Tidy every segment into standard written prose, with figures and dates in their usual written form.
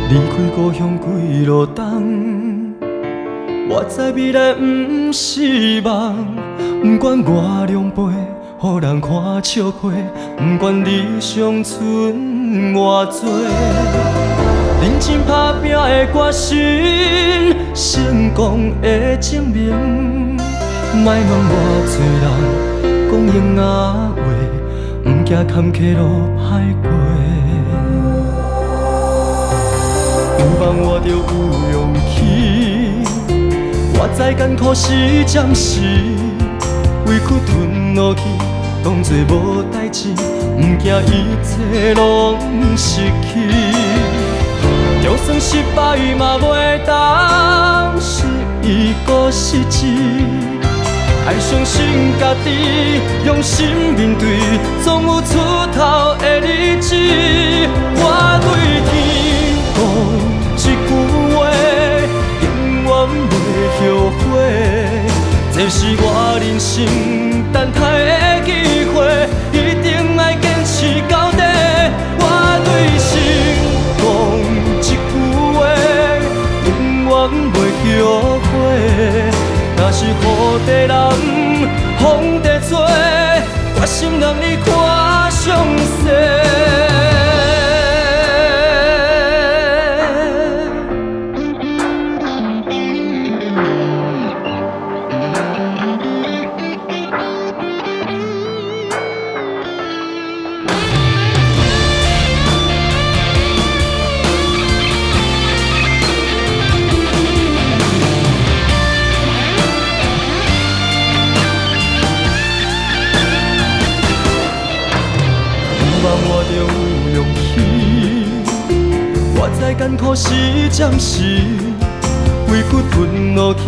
离开故乡几路东，我知未来不是梦。不管我两杯，予人看笑话，不管理想剩偌多，认真打拼的决心，成功的证明。莫问偌多人讲永仔话，不惊坎坷路歹过。有梦我就有勇气，我知艰苦是暂时，委屈吞落去，当作无代志，不惊一切拢失去。就算失败嘛袂当失意搁失志，爱相信家己，用心面对，总有出头的日子。我对天讲一句话，永远袂后悔。这是我人生等待的机会，一定要坚持到底。我对心讲一句话，永远袂后悔。若是雨地人，风地做，决心让你看上世。我就有勇气，我知艰苦是暂时，委屈吞落去，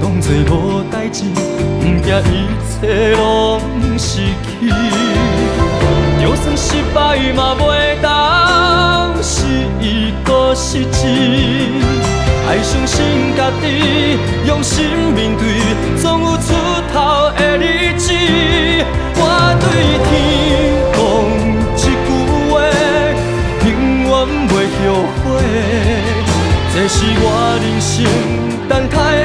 当作无代志，不惊一切拢失去。就算失败嘛袂当失意搁失志，爱相信家己，用心面对，总有出头的日子。我对天讲一句话，永远袂后悔。这是我人生等待的